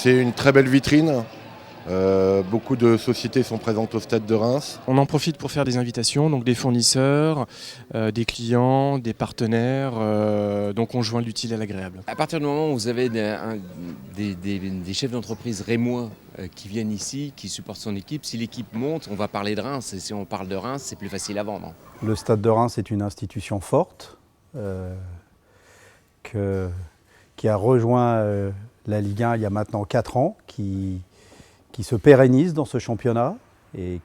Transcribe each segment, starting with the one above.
C'est une très belle vitrine. Beaucoup de sociétés sont présentes au stade de Reims. On en profite pour faire des invitations, donc des fournisseurs, des clients, des partenaires, donc on joint l'utile à l'agréable. À partir du moment où vous avez des chefs d'entreprise rémois qui viennent ici, qui supportent son équipe, si l'équipe monte, on va parler de Reims, et si on parle de Reims, c'est plus facile à vendre. Le Stade de Reims est une institution forte qui a rejoint la Ligue 1 il y a maintenant 4 ans, qui se pérennise dans ce championnat et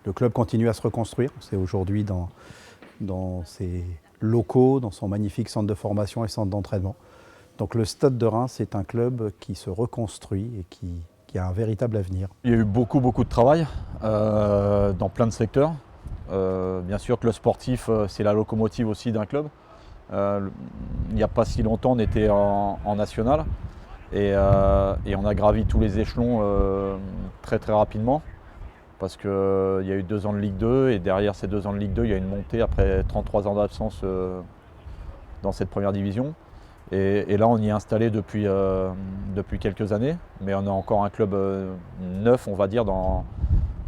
le club continue à se reconstruire. C'est aujourd'hui dans ses locaux, dans son magnifique centre de formation et centre d'entraînement. Donc le Stade de Reims est un club qui se reconstruit et qui a un véritable avenir. Il y a eu beaucoup de travail dans plein de secteurs. Bien sûr que le sportif, c'est la locomotive aussi d'un club. Il n'y a pas si longtemps, on était en national. Et on a gravi tous les échelons très rapidement parce qu'il y a eu 2 ans de Ligue 2 et derrière ces 2 ans de Ligue 2, il y a une montée après 33 ans d'absence dans cette première division. Et là, on y est installé depuis quelques années, mais on a encore un club neuf, on va dire, dans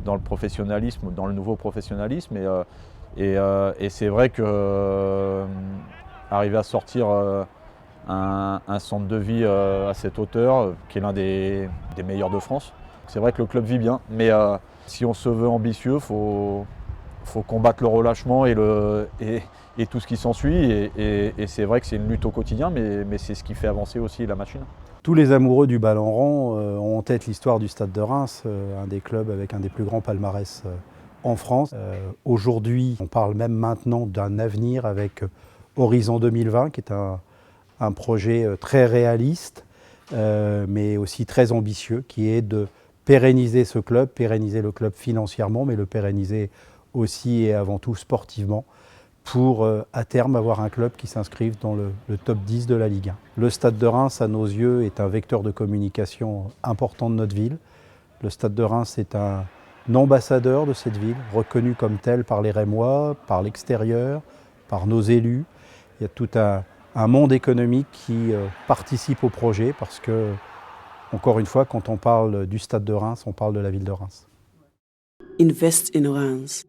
le professionnalisme, dans le nouveau professionnalisme. Et c'est vrai que arriver à sortir un centre de vie à cette hauteur, qui est l'un des meilleurs de France. C'est vrai que le club vit bien, mais si on se veut ambitieux, faut combattre le relâchement et tout ce qui s'ensuit. Et c'est vrai que c'est une lutte au quotidien, mais c'est ce qui fait avancer aussi la machine. Tous les amoureux du ballon rond ont en tête l'histoire du Stade de Reims, un des clubs avec un des plus grands palmarès en France. Aujourd'hui, on parle même maintenant d'un avenir avec Horizon 2020, qui est un projet très réaliste, mais aussi très ambitieux, qui est de pérenniser ce club, pérenniser le club financièrement, mais le pérenniser aussi et avant tout sportivement, pour à terme avoir un club qui s'inscrive dans le top 10 de la Ligue 1. Le Stade de Reims, à nos yeux, est un vecteur de communication important de notre ville. Le Stade de Reims est un ambassadeur de cette ville, reconnu comme tel par les Rémois, par l'extérieur, par nos élus. Il y a tout un monde économique qui participe au projet parce que, encore une fois, quand on parle du Stade de Reims, on parle de la ville de Reims. Invest in Reims.